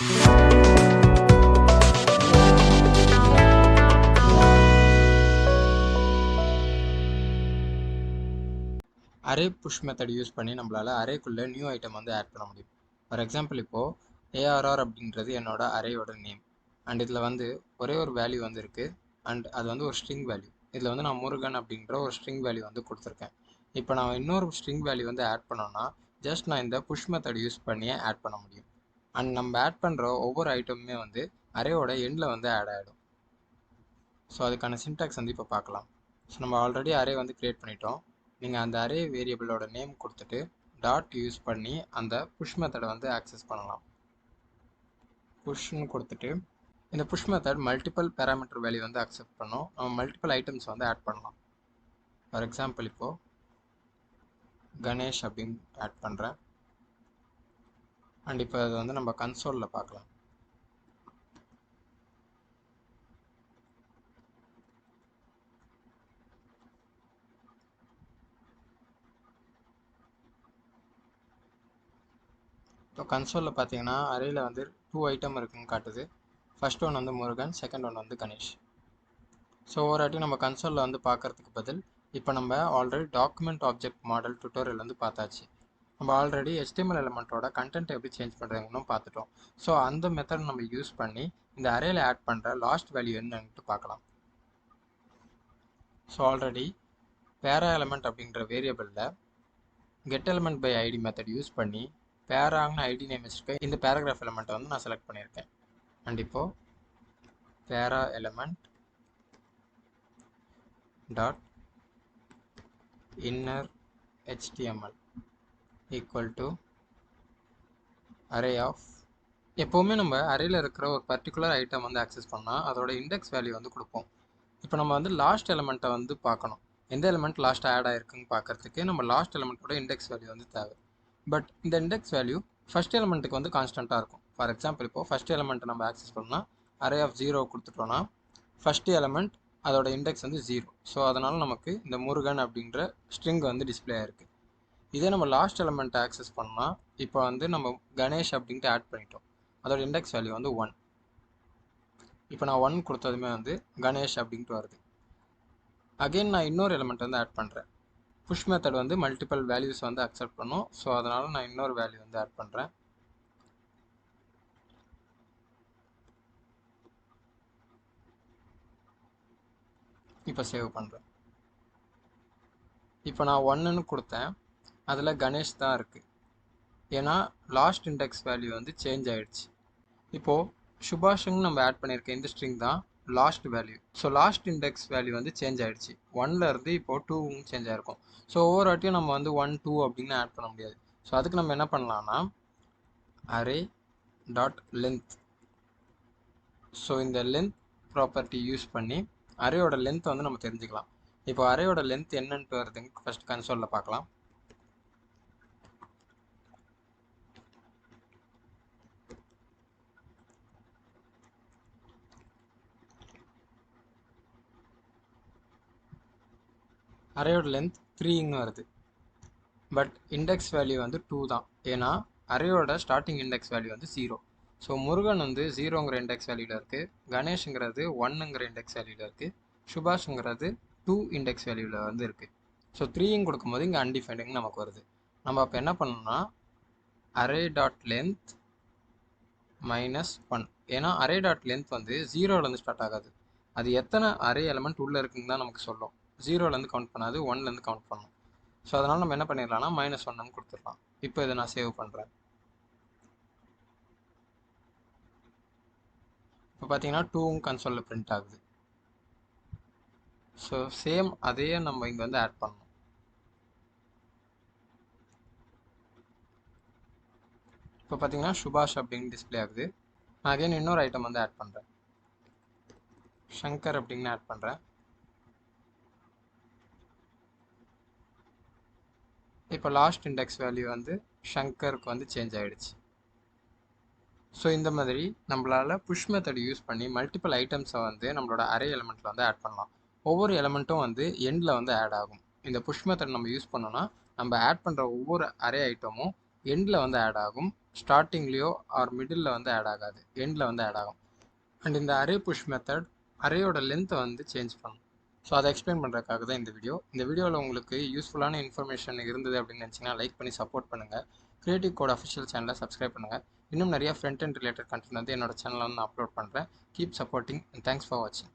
Array push method use பண்ணி நம்மளால் அரேக்குள்ளே new item வந்து ஆட் பண்ண முடியும். ஃபார் எக்ஸாம்பிள் இப்போது ஏஆர்ஆர் அப்படின்றது என்னோட அரேயோட நேம் அண்ட் இதில் வந்து ஒரே ஒரு வேல்யூ வந்து இருக்குது அண்ட் அது வந்து ஒரு ஸ்ட்ரிங் வேல்யூ. இதில் வந்து நான் முருகன் அப்படின்ற ஒரு ஸ்ட்ரிங் வேல்யூ வந்து கொடுத்துருக்கேன். இப்போ நான் இன்னொரு ஸ்ட்ரிங் வேல்யூ வந்து ஆட் பண்ணோன்னா ஜஸ்ட் நான் இந்த புஷ் மெத்தட் யூஸ் பண்ணியே ஆட் பண்ண முடியும். அண்ட் நம்ம ஆட் பண்ணுற ஒவ்வொரு ஐட்டமுமே வந்து அரேயோட எண்டில் வந்து ஆட் ஆகிடும். ஸோ அதுக்கான சின்டாக்ஸ் வந்து இப்போ பார்க்கலாம். ஸோ நம்ம ஆல்ரெடி அரே வந்து க்ரியேட் பண்ணிட்டோம். நீங்கள் அந்த அரே வேரியபிளோட நேம் கொடுத்துட்டு டாட் யூஸ் பண்ணி அந்த புஷ் மெத்தடை வந்து ஆக்சஸ் பண்ணலாம். புஷ்ன்னு கொடுத்துட்டு இந்த push method multiple parameter value வந்து அக்செப்ட் பண்ணும். நம்ம மல்டிபிள் ஐட்டம்ஸ் வந்து ஆட் பண்ணலாம். ஃபார் எக்ஸாம்பிள் இப்போது கணேஷ் அப்படின்னு ஆட் பண்ணுறேன் அண்ட் இப்போ அது வந்து நம்ம கன்சோலில் பார்க்கலாம். இப்போ கன்சோலில் பார்த்தீங்கன்னா அரேயில் வந்து 2 ஐட்டம் இருக்குன்னு காட்டுது. ஃபர்ஸ்ட் ஒன் வந்து முருகன், செகண்ட் ஒன் வந்து கணேஷ். ஸோ ஒரு வாட்டி நம்ம கன்சோலில் வந்து பார்க்குறதுக்கு பதில் இப்போ நம்ம already document object model tutorial வந்து பார்த்தாச்சு. நம்ம ஆல்ரெடி HTML எலிமெண்ட்டோட கண்டென்ட் எப்படி சேஞ்ச் பண்ணுறதுன்னு பார்த்துட்டோம். ஸோ அந்த மெத்தட் நம்ம யூஸ் பண்ணி இந்த அரேயில் ஆட் பண்ணுற லாஸ்ட் வேல்யூ என்னன்ட்டு பார்க்கலாம். ஸோ ஆல்ரெடி பேரா எலிமெண்ட் அப்படின்ற வேரியபிளில் get element by ID method use பண்ணி பேராங்கன்னு ஐடி நேம் வச்சுருக்க இந்த பேராகிராஃப் எலிமெண்ட்டை வந்து நான் செலக்ட் பண்ணியிருக்கேன். அண்ட் இப்போது para element dot inner HTML equal to array of. எப்போவுமே நம்ம அரேயில் இருக்கிற ஒரு பர்டிகுலர் ஐட்டம் வந்து ஆக்சஸ் பண்ணால் அதோட இண்டெக்ஸ் வேல்யூ வந்து கொடுப்போம். இப்போ நம்ம வந்து லாஸ்ட் எலிமெண்ட்டை வந்து பார்க்கணும். எந்த எலிமெண்ட் லாஸ்ட் ஆட் ஆகிருக்குன்னு பார்க்கறதுக்கு நம்ம லாஸ்ட் எலிமெண்ட்டோட இண்டெக்ஸ் வேல்யூ வந்து தேவை. பட் இந்த இண்டெக்ஸ் வேல்யூ ஃபஸ்ட் எலிமெண்ட்டுக்கு வந்து கான்ஸ்டண்ட்டாக இருக்கும். ஃபார் எக்ஸாம்பிள் இப்போது ஃபஸ்ட் எலிமெண்ட்டை நம்ம ஆக்சஸ் பண்ணால் அரே ஆஃப் 0 கொடுத்துட்டோன்னா ஃபஸ்ட் எலிமெண்ட் அதோட இண்டெக்ஸ் வந்து 0. ஸோ அதனால் நமக்கு இந்த முருகன் அப்படின்ற ஸ்ட்ரிங் வந்து டிஸ்பிளே ஆகிருக்கு. இதே நம்ம லாஸ்ட் எலிமெண்ட்டை ஆக்சஸ் பண்ணால் இப்போ வந்து நம்ம கணேஷ் அப்படின்ட்டு ஆட் பண்ணிட்டோம். அதோட இண்டெக்ஸ் வேல்யூ வந்து 1. இப்போ நான் 1 கொடுத்ததுமே வந்து கணேஷ் அப்படின்ட்டு வருது. அகெயின் நான் இன்னொரு எலிமெண்ட் வந்து ஆட் பண்ணுறேன். புஷ் மெத்தட் வந்து மல்டிபிள் வேல்யூஸ் வந்து அக்செப்ட் பண்ணும். ஸோ அதனால் நான் இன்னொரு வேல்யூ வந்து ஆட் பண்ணுறேன். இப்போ சேவ் பண்ணுறேன். இப்போ நான் 1ன்னு கொடுத்தேன், அதில் கணேஷ் தான் இருக்குது. ஏன்னா லாஸ்ட் இண்டெக்ஸ் வேல்யூ வந்து சேஞ்ச் ஆகிடுச்சு. இப்போது சுபாஷுன்னு நம்ம ஆட் பண்ணியிருக்கேன் இந்த ஸ்ட்ரிங் தான் last value. So last index value வந்து சேஞ்ச் ஆகிடுச்சு. 1லேருந்து இப்போது 2 சேஞ்ச் ஆகிருக்கும். ஸோ ஒவ்வொரு வாட்டியும் நம்ம வந்து 1, 2 அப்படின்னு ஆட் பண்ண முடியாது. ஸோ அதுக்கு நம்ம என்ன பண்ணலாம்னா அரே டாட் லென்த். ஸோ இந்த லென்த் ப்ராப்பர்ட்டி யூஸ் பண்ணி அரேயோட லென்த் வந்து நம்ம தெரிஞ்சுக்கலாம். இப்போ அரேயோட லென்த் என்னன்ட்டு வருதுங்க ஃபர்ஸ்ட் கன்சோலில் பார்க்கலாம். அரேயோட லென்த் 3ன்னு வருது. பட் இண்டெக்ஸ் வேல்யூ வந்து 2 தான். ஏன்னா அரேயோட ஸ்டார்டிங் இண்டெக்ஸ் வேல்யூ வந்து 0. ஸோ முருகன் வந்து 0ங்கிற இண்டெக்ஸ் வேல்யூவில் இருக்குது, கணேஷுங்கிறது 1ங்கிற இண்டெக்ஸ் வேல்யூவில் இருக்குது, சுபாஷுங்கிறது 2 இண்டெக்ஸ் வேல்யூவில் வந்து இருக்குது. ஸோ 3ன்னு கொடுக்கும்போது இங்கே அன்டிஃபைண்டிங் நமக்கு வருது. நம்ம அப்போ என்ன பண்ணணும்னா அரே டாட் லென்த் -1. ஏன்னா அரே டாட் லென்த் வந்து 0லேருந்து ஸ்டார்ட் ஆகாது. அது எத்தனை அரே எலிமெண்ட் உள்ளே இருக்குன்னு தான் நமக்கு சொல்லும். 0லேருந்து கவுண்ட் பண்ணாது, 1லேருந்து கவுண்ட் பண்ணும். ஸோ அதனால் நம்ம என்ன பண்ணிடலாம்னா -1ன்னு கொடுத்துடலாம். இப்போ இதை நான் சேவ் பண்ணுறேன். இப்போ பார்த்தீங்கன்னா 2வும் கன்சோலில் பிரிண்ட் ஆகுது. ஸோ சேம் அதையே நம்ம இங்கே வந்து ஆட் பண்ணணும். இப்போ பார்த்தீங்கன்னா சுபாஷ் அப்படின்னு டிஸ்பிளே ஆகுது. நான் அகைன் இன்னொரு ஐட்டம் வந்து ஆட் பண்ணுறேன். சங்கர் அப்படின்னு ஆட் பண்ணுறேன். இப்போ லாஸ்ட் இண்டெக்ஸ் வேல்யூ வந்து ஷங்கருக்கு வந்து சேஞ்ச் ஆகிடுச்சு. ஸோ இந்த மாதிரி நம்மளால் புஷ் மெத்தட் யூஸ் பண்ணி மல்டிபிள் ஐட்டம்ஸை வந்து நம்மளோட அரே எலிமெண்ட்டில் வந்து ஆட் பண்ணலாம். ஒவ்வொரு எலிமெண்ட்டும் வந்து எண்டில் வந்து ஆட் ஆகும். இந்த புஷ் மெத்தட் நம்ம யூஸ் பண்ணோன்னா நம்ம ஆட் பண்ணுற ஒவ்வொரு அரே ஐட்டமும் எண்டில் வந்து ஆட் ஆகும். ஸ்டார்டிங்லேயோ ஆர் மிடில் வந்து ஆட் ஆகாது, எண்டில் வந்து ஆட் ஆகும். அண்ட் இந்த அரே புஷ் மெத்தட் அரேயோட லென்த்தை வந்து சேஞ்ச் பண்ணும். ஸோ அதை எக்ஸ்பிளைன் பண்ணுறதுக்காக தான் இந்த வீடியோ. இந்த வீடியோவில் உங்களுக்கு யூஸ்ஃபுல்லான இன்ஃபர்மேஷன் இருந்தது அப்படின்னு நினச்சிங்கன்னா லைக் பண்ணி சப்போர்ட் பண்ணுங்கள். கிரியேட்டிவ் கோட் அஃபிஷியல் சேனலை சப்ஸ்கிரைப் பண்ணுங்கள். இன்னும் நிறைய ஃப்ரண்ட் அண்ட் ரிலேட்டட் கண்டென்ட் வந்து என்னோட சேனலில் வந்து நான் அப்லோட் பண்ணுறேன். Keep supporting and thanks for வாட்சிங்.